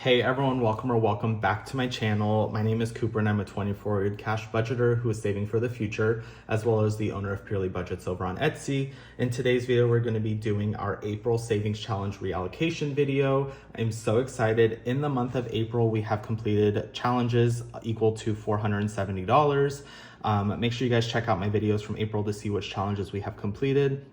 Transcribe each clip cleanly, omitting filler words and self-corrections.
Hey everyone, welcome back to my channel. My name is Cooper and I'm a 24-year cash budgeter who is saving for the future, as well as the owner of Purely Budgets over on Etsy. In today's video, we're going to be doing our April Savings Challenge reallocation video. I'm so excited. In the month of April, we have completed challenges equal to $470. Make sure you guys check out my videos from April to see which challenges we have completed.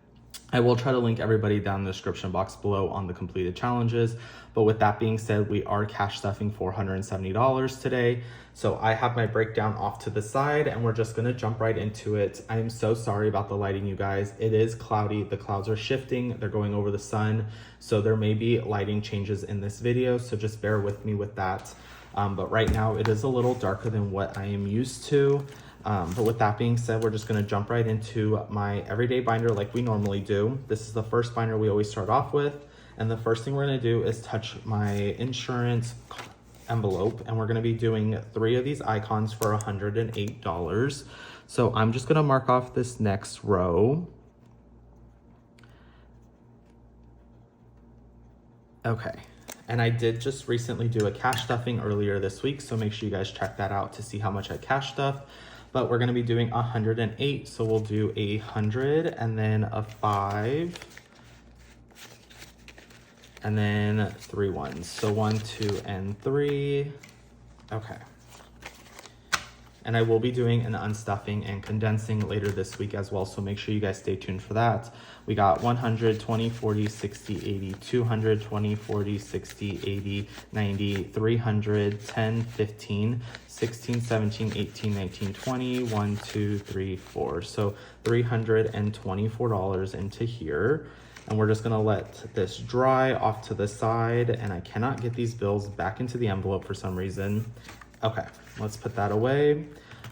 I will try to link everybody down in the description box below on the completed challenges. But with that being said, we are cash stuffing $470 today. So I have my breakdown off to the side and we're just gonna jump right into it. I am so sorry about the lighting, you guys. It is cloudy, the clouds are shifting, they're going over the sun. So there may be lighting changes in this video, so just bear with me with that. But right now it is a little darker than what I am used to. But with that being said, we're just gonna jump right into my everyday binder like we normally do. This is the first binder we always start off with. And the first thing we're gonna do is touch my insurance envelope. And we're gonna be doing 3 of these icons for $108. So I'm just gonna mark off this next row. Okay. And I did just recently do a cash stuffing earlier this week. So make sure you guys check that out to see how much I cash stuffed. But we're gonna be doing 108. So we'll do 100 and then a 5. And then 3 ones. So 1, 2, and 3. Okay. And I will be doing an unstuffing and condensing later this week as well. So make sure you guys stay tuned for that. We got 100, 20, 40, 60, 80, 200, 20, 40, 60, 80, 90, 300, 10, 15, 16, 17, 18, 19, 20, 1, 2, 3, 4. So $324 into here. And we're just gonna let this dry off to the side, and I cannot get these bills back into the envelope for some reason. Okay, let's put that away.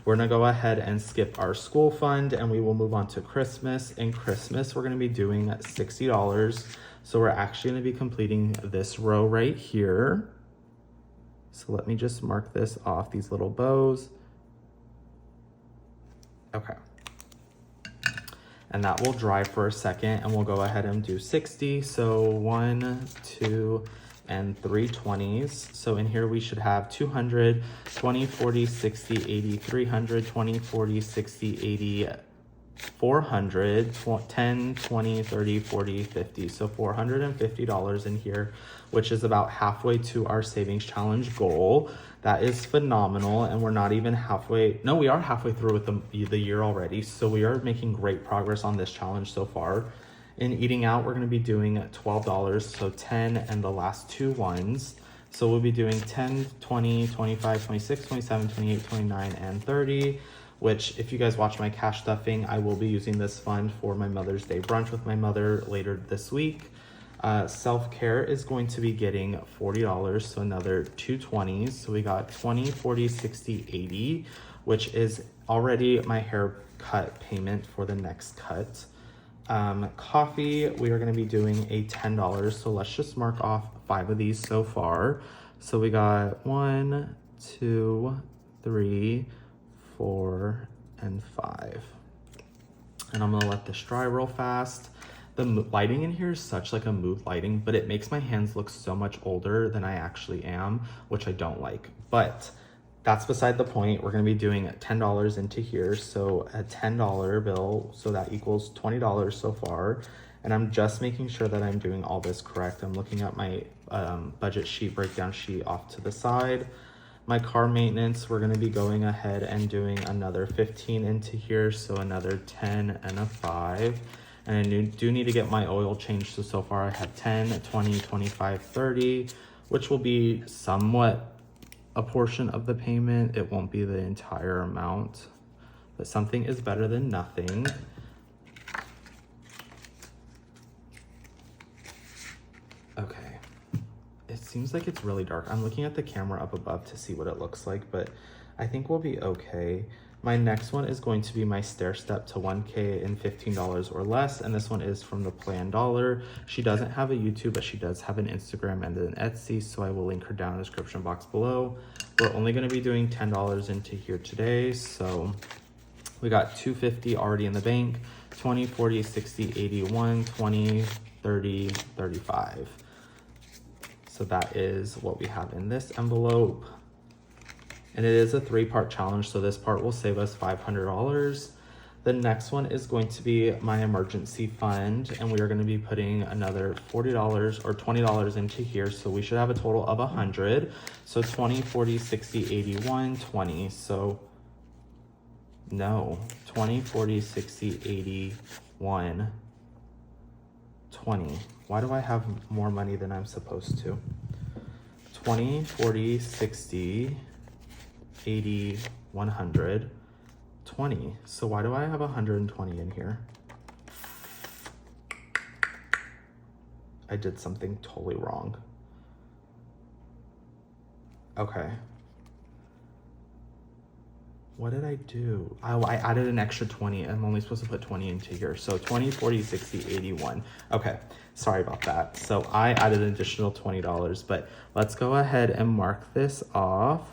We're gonna go ahead and skip our school fund and we will move on to Christmas. In Christmas, we're gonna be doing $60. So we're actually gonna be completing this row right here. So let me just mark this off, these little bows. Okay. And that will dry for a second and we'll go ahead and do 60. So 1, 2, and 3 20s. So in here we should have 200, 20, 40, 60, 80, 300, 20, 40, 60, 80, 400, 10, 20, 30, 40, 50. So $450 in here, which is about halfway to our savings challenge goal. That is phenomenal. And we're not even halfway. No, we are halfway through with the year already. So we are making great progress on this challenge so far. In eating out, we're going to be doing $12. So 10 and the last 2 ones. So we'll be doing 10, 20, 25, 26, 27, 28, 29, and 30. Which, if you guys watch my cash stuffing, I will be using this fund for my Mother's Day brunch with my mother later this week. Self-care is going to be getting $40, so another 2 20s. So we got 20, 40, 60, 80, which is already my haircut payment for the next cut. Coffee, we are going to be doing a $10, so let's just mark off 5 of these so far. So we got 1, 2, 3, 4, and 5. And I'm gonna let this dry real fast. The lighting in here is such like a mood lighting, but it makes my hands look so much older than I actually am, which I don't like. But that's beside the point. We're gonna be doing $10 into here. So a $10 bill, so that equals $20 so far. And I'm just making sure that I'm doing all this correct. I'm looking at my budget sheet, breakdown sheet off to the side. My car maintenance, we're gonna be going ahead and doing another 15 into here, so another 10 and a 5. And I do need to get my oil changed, so far I have 10, 20, 25, 30, which will be somewhat a portion of the payment. It won't be the entire amount, but something is better than nothing. Okay. It seems like it's really dark. I'm looking at the camera up above to see what it looks like, but I think we'll be okay. My next one is going to be my stair step to 1K in $15 or less. And this one is from the Plan Dollar. She doesn't have a YouTube, but she does have an Instagram and an Etsy. So I will link her down in the description box below. We're only going to be doing $10 into here today. So we got $250 already in the bank, 20, 40, 60, 81, 20, 30, 35. So that is what we have in this envelope. And it is a 3-part challenge, so this part will save us $500. The next one is going to be my emergency fund, and we are going to be putting another $40 or $20 into here, so we should have a total of 100. So 20, 40, 60, 81, 20. So no, 20, 40, 60, 81, 20. Why do I have more money than I'm supposed to? 20, 40, 60, 80, 100, 20. So why do I have 120 in here? I did something totally wrong. Okay. What did I do? Oh, I added an extra 20. I'm only supposed to put 20 into here. So 20, 40, 60, 81. Okay, sorry about that. So I added an additional $20, but let's go ahead and mark this off.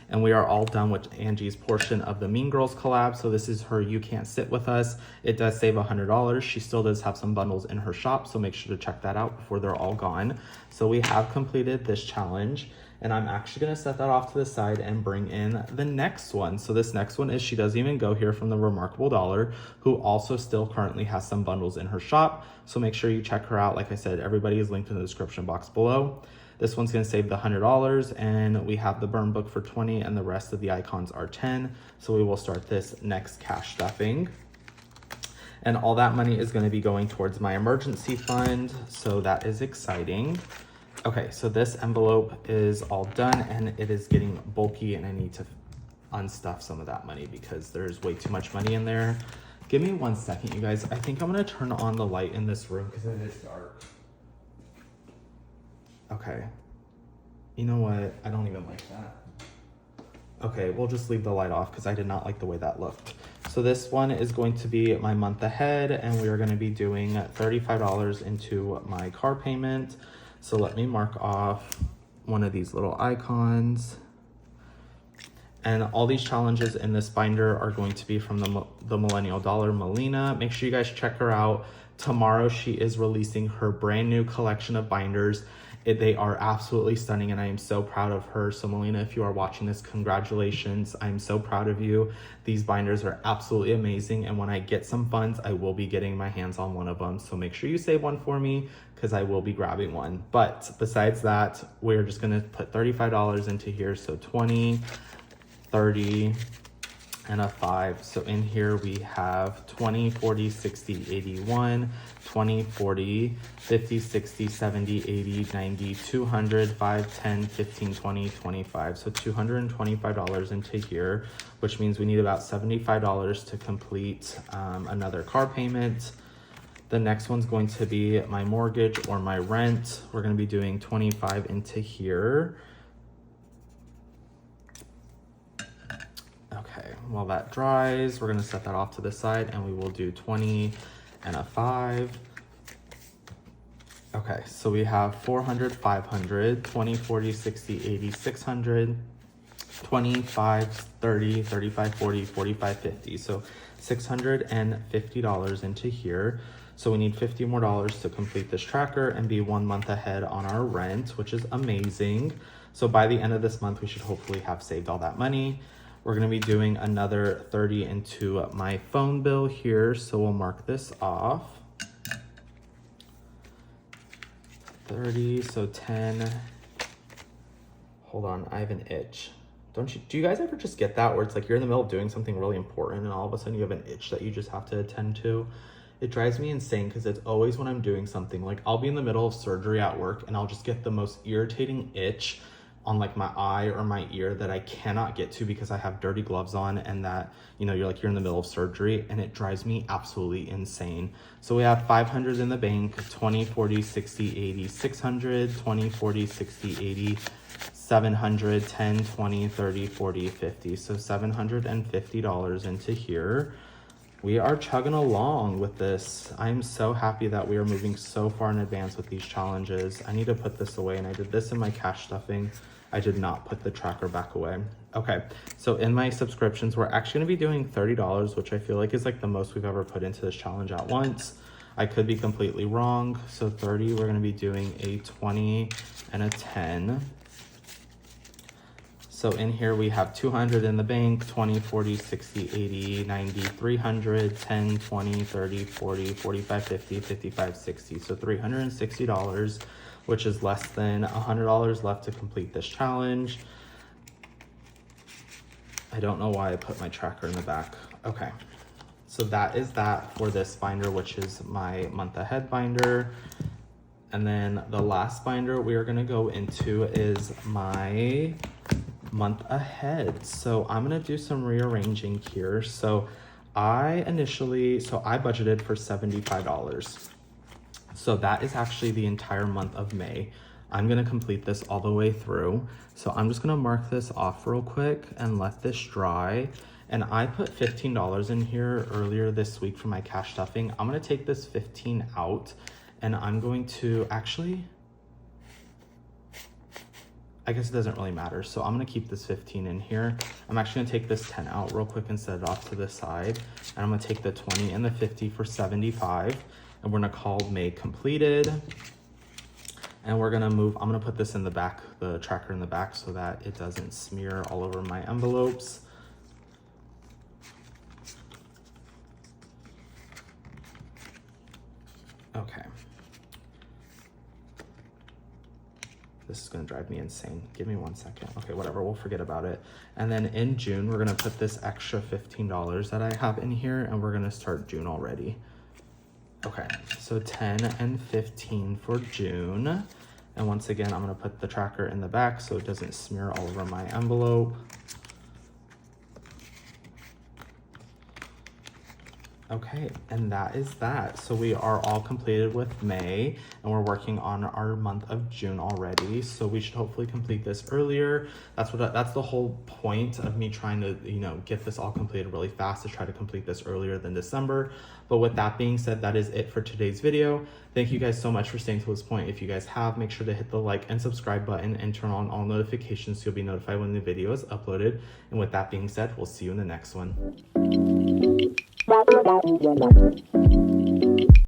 And we are all done with Angie's portion of the Mean Girls collab. So this is her You Can't Sit With Us. It does save $100. She still does have some bundles in her shop, so make sure to check that out before they're all gone. So we have completed this challenge, and I'm actually gonna set that off to the side and bring in the next one. So this next one is She Doesn't Even Go Here from the Remarkable Dollar, who also still currently has some bundles in her shop. So make sure you check her out. Like I said, everybody is linked in the description box below. This one's gonna save the $100, and we have the burn book for 20, and the rest of the icons are 10. So we will start this next cash stuffing. And all that money is gonna be going towards my emergency fund. So that is exciting. Okay, so this envelope is all done, and it is getting bulky, and I need to unstuff some of that money because there's way too much money in there. Give me 1 second, you guys. I think I'm gonna turn on the light in this room because it is dark. Okay. You know what? I don't even like that. Okay, we'll just leave the light off because I did not like the way that looked. So this one is going to be my month ahead, and we are going to be doing $35 into my car payment. So let me mark off one of these little icons. And all these challenges in this binder are going to be from the Millennial Dollar, Melina. Make sure you guys check her out. Tomorrow she is releasing her brand new collection of binders. They are absolutely stunning, and I am so proud of her. So Melina, if you are watching this, congratulations. I'm so proud of you. These binders are absolutely amazing, and when I get some funds, I will be getting my hands on one of them. So make sure you save one for me because I will be grabbing one. But besides that, we're just gonna put $35 into here. So 20, 30, and a 5. So in here we have 20, 40, 60, 81, 20, 40, 50, 60, 70, 80, 90, 200, 5, 10, 15, 20, 25. So $225 into here, which means we need about $75 to complete another car payment. The next one's going to be my mortgage or my rent. We're gonna be doing 25 into here. Okay, while that dries, we're gonna set that off to the side, and we will do 20 and a 5. Okay, so we have 400, 500, 20, 40, 60, 80, 600, 25, 30, 35, 40, 45, 50. So $650 into here. So we need $50 more to complete this tracker and be 1 month ahead on our rent, which is amazing. So by the end of this month, we should hopefully have saved all that money. We're gonna be doing another 30 into my phone bill here. So we'll mark this off. 30, so 10. Hold on, I have an itch. Do you guys ever just get that where it's like you're in the middle of doing something really important and all of a sudden you have an itch that you just have to attend to? It drives me insane because it's always when I'm doing something, like I'll be in the middle of surgery at work and I'll just get the most irritating itch on like my eye or my ear that I cannot get to because I have dirty gloves on, and that, you know, you're in the middle of surgery, and it drives me absolutely insane. So we have 500 in the bank, 20, 40, 60, 80, 600, 20, 40, 60, 80, 700, 10, 20, 30, 40, 50. So $750 into here. We are chugging along with this. I'm so happy that we are moving so far in advance with these challenges. I need to put this away, and I did this in my cash stuffing. I did not put the tracker back away. Okay, so in my subscriptions, we're actually gonna be doing $30, which I feel like is like the most we've ever put into this challenge at once. I could be completely wrong. So 30, we're gonna be doing a 20 and a 10. So in here we have 200 in the bank, 20, 40, 60, 80, 90, 300, 10, 20, 30, 40, 45, 50, 55, 60. So $360, which is less than $100 left to complete this challenge. I don't know why I put my tracker in the back. Okay, so that is that for this binder, which is my month ahead binder. And then the last binder we are gonna go into is my month ahead. So I'm gonna do some rearranging here. So I budgeted for $75. So that is actually the entire month of May. I'm gonna complete this all the way through. So I'm just gonna mark this off real quick and let this dry. And I put $15 in here earlier this week for my cash stuffing. I'm gonna take this 15 out and I'm going to actually, I guess it doesn't really matter. So I'm gonna keep this 15 in here. I'm actually gonna take this 10 out real quick and set it off to the side. And I'm gonna take the 20 and the 50 for 75. And we're gonna call May completed. And we're gonna move, I'm gonna put this in the back, the tracker in the back so that it doesn't smear all over my envelopes. Okay. This is gonna drive me insane. Give me 1 second. Okay, whatever, we'll forget about it. And then in June, we're gonna put this extra $15 that I have in here and we're gonna start June already. Okay, so 10 and 15 for June. And once again, I'm gonna put the tracker in the back so it doesn't smear all over my envelope. Okay, and that is that. So we are all completed with May and we're working on our month of June already. So we should hopefully complete this earlier. That's the whole point of me trying to, get this all completed really fast, to try to complete this earlier than December. But with that being said, that is it for today's video. Thank you guys so much for staying to this point. If you guys have, make sure to hit the like and subscribe button and turn on all notifications so you'll be notified when the video is uploaded. And with that being said, we'll see you in the next one.